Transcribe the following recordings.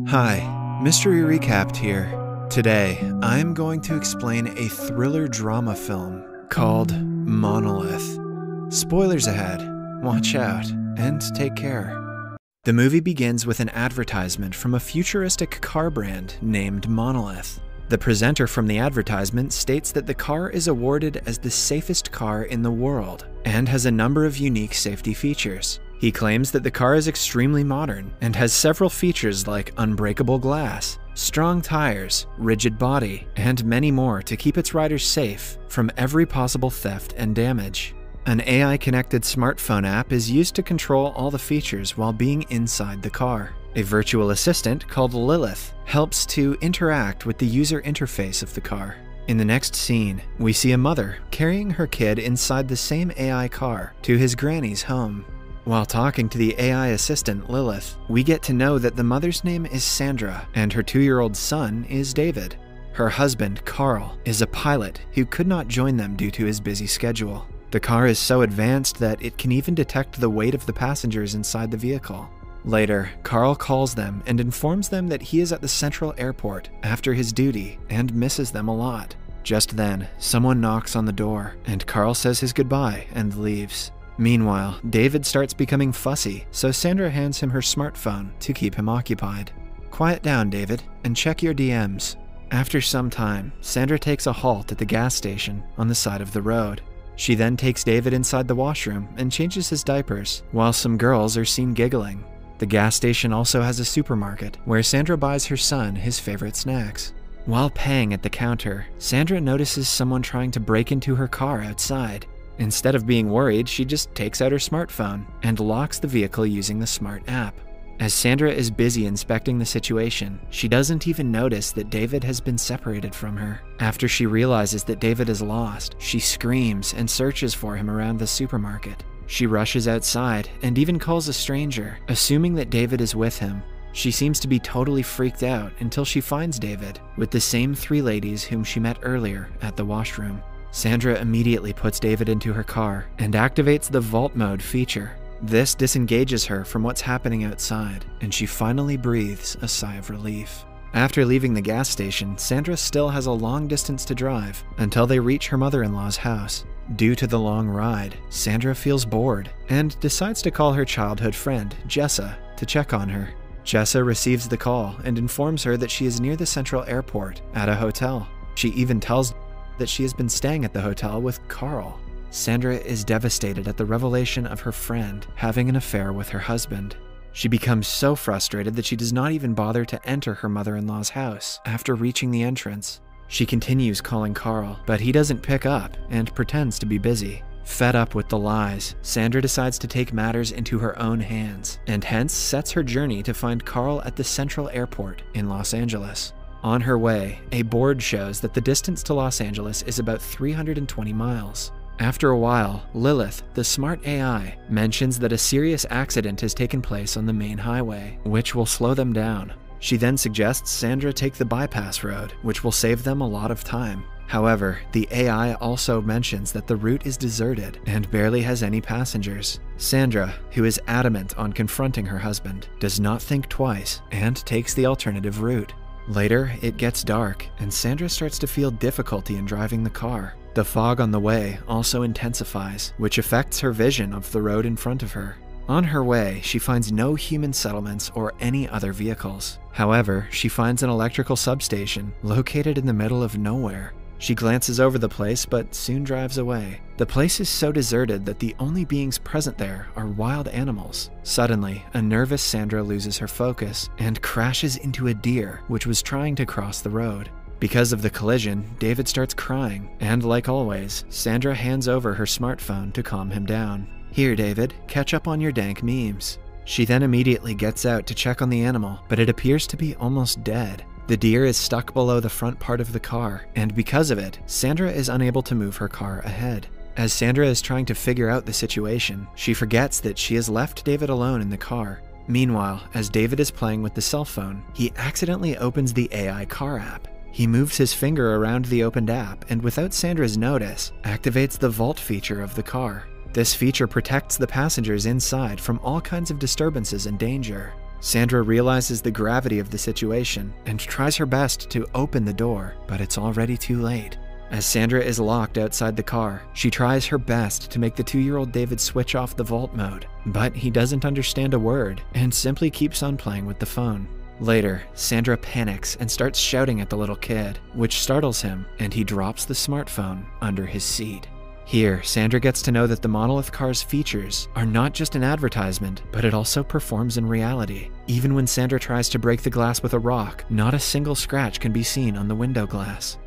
Hi, Mystery Recapped here. Today, I'm going to explain a thriller drama film called Monolith. Spoilers ahead, watch out, and take care. The movie begins with an advertisement from a futuristic car brand named Monolith. The presenter from the advertisement states that the car is awarded as the safest car in the world and has a number of unique safety features. He claims that the car is extremely modern and has several features like unbreakable glass, strong tires, rigid body, and many more to keep its riders safe from every possible theft and damage. An AI-connected smartphone app is used to control all the features while being inside the car. A virtual assistant called Lilith helps to interact with the user interface of the car. In the next scene, we see a mother carrying her kid inside the same AI car to his granny's home. While talking to the AI assistant Lilith, we get to know that the mother's name is Sandra and her 2-year-old son is David. Her husband, Carl, is a pilot who could not join them due to his busy schedule. The car is so advanced that it can even detect the weight of the passengers inside the vehicle. Later, Carl calls them and informs them that he is at the central airport after his duty and misses them a lot. Just then, someone knocks on the door and Carl says his goodbye and leaves. Meanwhile, David starts becoming fussy, so Sandra hands him her smartphone to keep him occupied. Quiet down, David, and check your DMs. After some time, Sandra takes a halt at the gas station on the side of the road. She then takes David inside the washroom and changes his diapers, while some girls are seen giggling. The gas station also has a supermarket, where Sandra buys her son his favorite snacks. While paying at the counter, Sandra notices someone trying to break into her car outside. Instead of being worried, she just takes out her smartphone and locks the vehicle using the smart app. As Sandra is busy inspecting the situation, she doesn't even notice that David has been separated from her. After she realizes that David is lost, she screams and searches for him around the supermarket. She rushes outside and even calls a stranger, assuming that David is with him. She seems to be totally freaked out until she finds David with the same 3 ladies whom she met earlier at the washroom. Sandra immediately puts David into her car and activates the vault mode feature. This disengages her from what's happening outside, and she finally breathes a sigh of relief. After leaving the gas station, Sandra still has a long distance to drive until they reach her mother-in-law's house. Due to the long ride, Sandra feels bored and decides to call her childhood friend, Jessa, to check on her. Jessa receives the call and informs her that she is near the central airport at a hotel. She even tells that she has been staying at the hotel with Carl. Sandra is devastated at the revelation of her friend having an affair with her husband. She becomes so frustrated that she does not even bother to enter her mother-in-law's house after reaching the entrance. She continues calling Carl, but he doesn't pick up and pretends to be busy. Fed up with the lies, Sandra decides to take matters into her own hands and hence sets her journey to find Carl at the central airport in Los Angeles. On her way, a board shows that the distance to Los Angeles is about 320 miles. After a while, Lilith, the smart AI, mentions that a serious accident has taken place on the main highway, which will slow them down. She then suggests Sandra take the bypass road, which will save them a lot of time. However, the AI also mentions that the route is deserted and barely has any passengers. Sandra, who is adamant on confronting her husband, does not think twice and takes the alternative route. Later, it gets dark, and Sandra starts to feel difficulty in driving the car. The fog on the way also intensifies, which affects her vision of the road in front of her. On her way, she finds no human settlements or any other vehicles. However, she finds an electrical substation located in the middle of nowhere. She glances over the place but soon drives away. The place is so deserted that the only beings present there are wild animals. Suddenly, a nervous Sandra loses her focus and crashes into a deer which was trying to cross the road. Because of the collision, David starts crying, and like always, Sandra hands over her smartphone to calm him down. "Here, David, catch up on your dank memes." She then immediately gets out to check on the animal, but it appears to be almost dead. The deer is stuck below the front part of the car, and because of it, Sandra is unable to move her car ahead. As Sandra is trying to figure out the situation, she forgets that she has left David alone in the car. Meanwhile, as David is playing with the cell phone, he accidentally opens the AI car app. He moves his finger around the opened app and without Sandra's notice, activates the vault feature of the car. This feature protects the passengers inside from all kinds of disturbances and danger. Sandra realizes the gravity of the situation and tries her best to open the door, but it's already too late. As Sandra is locked outside the car, she tries her best to make the 2-year-old David switch off the vault mode, but he doesn't understand a word and simply keeps on playing with the phone. Later, Sandra panics and starts shouting at the little kid, which startles him, and he drops the smartphone under his seat. Here, Sandra gets to know that the monolith car's features are not just an advertisement, but it also performs in reality. Even when Sandra tries to break the glass with a rock, not a single scratch can be seen on the window glass.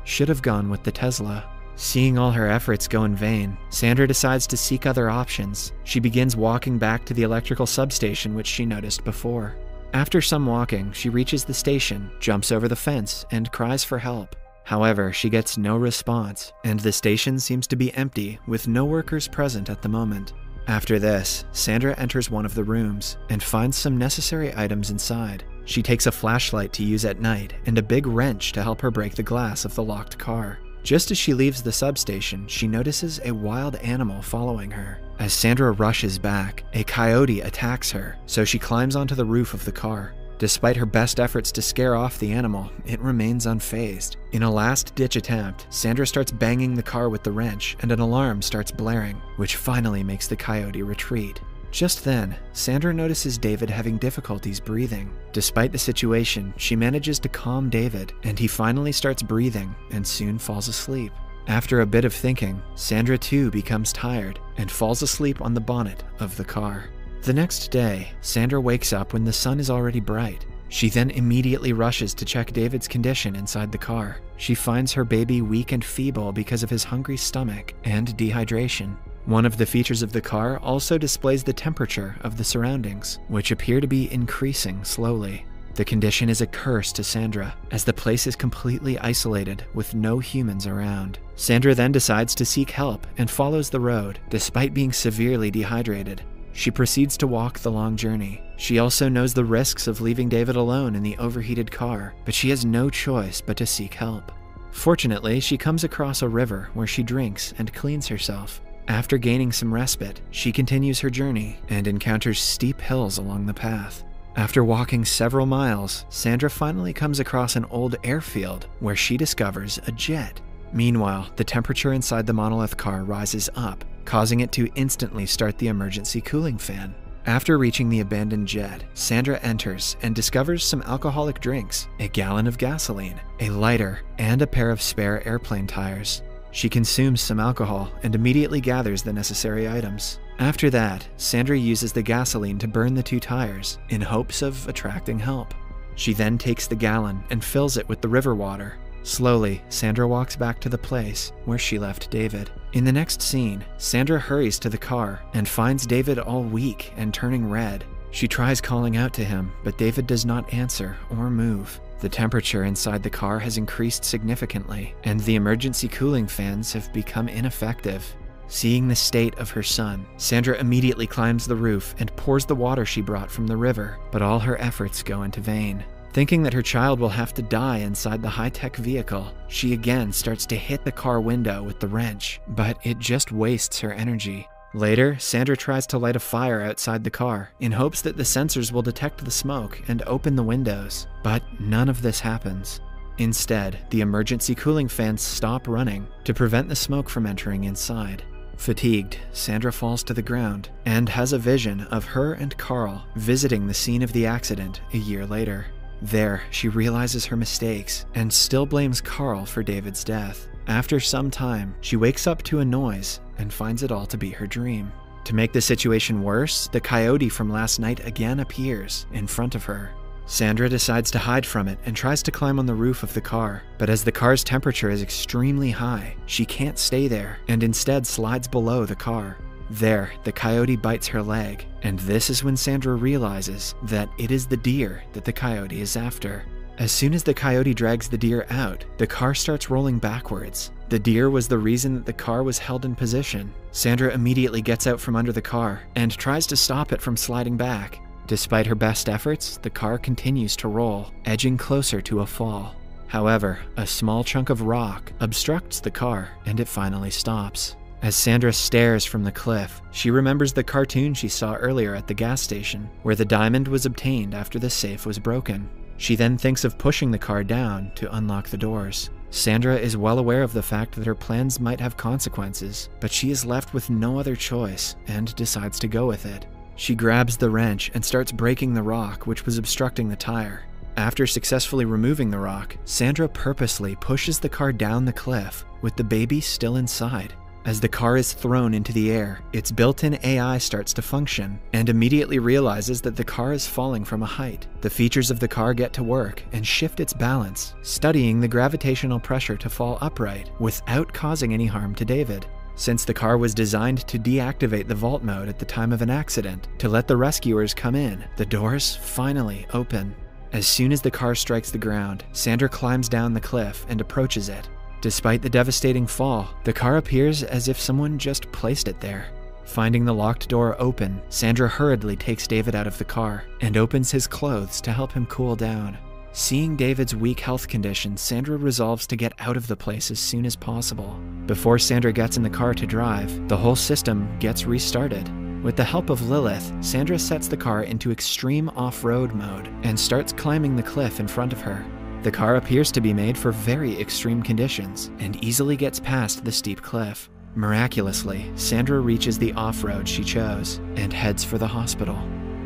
Should have gone with the Tesla. Seeing all her efforts go in vain, Sandra decides to seek other options. She begins walking back to the electrical substation which she noticed before. After some walking, she reaches the station, jumps over the fence, and cries for help. However, she gets no response, and the station seems to be empty with no workers present at the moment. After this, Sandra enters one of the rooms and finds some necessary items inside. She takes a flashlight to use at night and a big wrench to help her break the glass of the locked car. Just as she leaves the substation, she notices a wild animal following her. As Sandra rushes back, a coyote attacks her, so she climbs onto the roof of the car. Despite her best efforts to scare off the animal, it remains unfazed. In a last-ditch attempt, Sandra starts banging the car with the wrench and an alarm starts blaring, which finally makes the coyote retreat. Just then, Sandra notices David having difficulties breathing. Despite the situation, she manages to calm David, and he finally starts breathing and soon falls asleep. After a bit of thinking, Sandra too becomes tired and falls asleep on the bonnet of the car. The next day, Sandra wakes up when the sun is already bright. She then immediately rushes to check David's condition inside the car. She finds her baby weak and feeble because of his hungry stomach and dehydration. One of the features of the car also displays the temperature of the surroundings, which appear to be increasing slowly. The condition is a curse to Sandra, as the place is completely isolated with no humans around. Sandra then decides to seek help and follows the road, despite being severely dehydrated. She proceeds to walk the long journey. She also knows the risks of leaving David alone in the overheated car, but she has no choice but to seek help. Fortunately, she comes across a river where she drinks and cleans herself. After gaining some respite, she continues her journey and encounters steep hills along the path. After walking several miles, Sandra finally comes across an old airfield where she discovers a jet. Meanwhile, the temperature inside the monolith car rises up, causing it to instantly start the emergency cooling fan. After reaching the abandoned jet, Sandra enters and discovers some alcoholic drinks, a gallon of gasoline, a lighter, and a pair of spare airplane tires. She consumes some alcohol and immediately gathers the necessary items. After that, Sandra uses the gasoline to burn the 2 tires in hopes of attracting help. She then takes the gallon and fills it with the river water. Slowly, Sandra walks back to the place where she left David. In the next scene, Sandra hurries to the car and finds David all weak and turning red. She tries calling out to him, but David does not answer or move. The temperature inside the car has increased significantly, and the emergency cooling fans have become ineffective. Seeing the state of her son, Sandra immediately climbs the roof and pours the water she brought from the river, but all her efforts go into vain. Thinking that her child will have to die inside the high-tech vehicle, she again starts to hit the car window with the wrench, but it just wastes her energy. Later, Sandra tries to light a fire outside the car in hopes that the sensors will detect the smoke and open the windows, but none of this happens. Instead, the emergency cooling fans stop running to prevent the smoke from entering inside. Fatigued, Sandra falls to the ground and has a vision of her and Carl visiting the scene of the accident a year later. There, she realizes her mistakes and still blames Carl for David's death. After some time, she wakes up to a noise and finds it all to be her dream. To make the situation worse, the coyote from last night again appears in front of her. Sandra decides to hide from it and tries to climb on the roof of the car, but as the car's temperature is extremely high, she can't stay there and instead slides below the car. There, the coyote bites her leg, and this is when Sandra realizes that it is the deer that the coyote is after. As soon as the coyote drags the deer out, the car starts rolling backwards. The deer was the reason that the car was held in position. Sandra immediately gets out from under the car and tries to stop it from sliding back. Despite her best efforts, the car continues to roll, edging closer to a fall. However, a small chunk of rock obstructs the car and it finally stops. As Sandra stares from the cliff, she remembers the cartoon she saw earlier at the gas station, where the diamond was obtained after the safe was broken. She then thinks of pushing the car down to unlock the doors. Sandra is well aware of the fact that her plans might have consequences, but she is left with no other choice and decides to go with it. She grabs the wrench and starts breaking the rock which was obstructing the tire. After successfully removing the rock, Sandra purposely pushes the car down the cliff with the baby still inside. As the car is thrown into the air, its built-in AI starts to function and immediately realizes that the car is falling from a height. The features of the car get to work and shift its balance, studying the gravitational pressure to fall upright without causing any harm to David. Since the car was designed to deactivate the vault mode at the time of an accident to let the rescuers come in, the doors finally open. As soon as the car strikes the ground, Sandra climbs down the cliff and approaches it. Despite the devastating fall, the car appears as if someone just placed it there. Finding the locked door open, Sandra hurriedly takes David out of the car and opens his clothes to help him cool down. Seeing David's weak health condition, Sandra resolves to get out of the place as soon as possible. Before Sandra gets in the car to drive, the whole system gets restarted. With the help of Lilith, Sandra sets the car into extreme off-road mode and starts climbing the cliff in front of her. The car appears to be made for very extreme conditions and easily gets past the steep cliff. Miraculously, Sandra reaches the off-road she chose and heads for the hospital.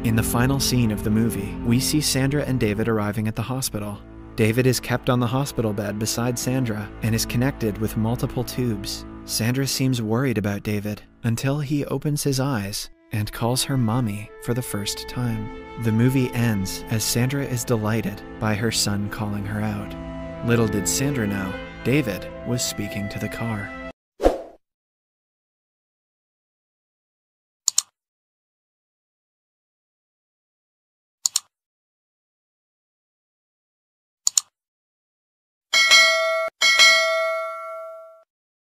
In the final scene of the movie, we see Sandra and David arriving at the hospital. David is kept on the hospital bed beside Sandra and is connected with multiple tubes. Sandra seems worried about David until he opens his eyes and calls her mommy for the first time. The movie ends as Sandra is delighted by her son calling her out. Little did Sandra know, David was speaking to the car.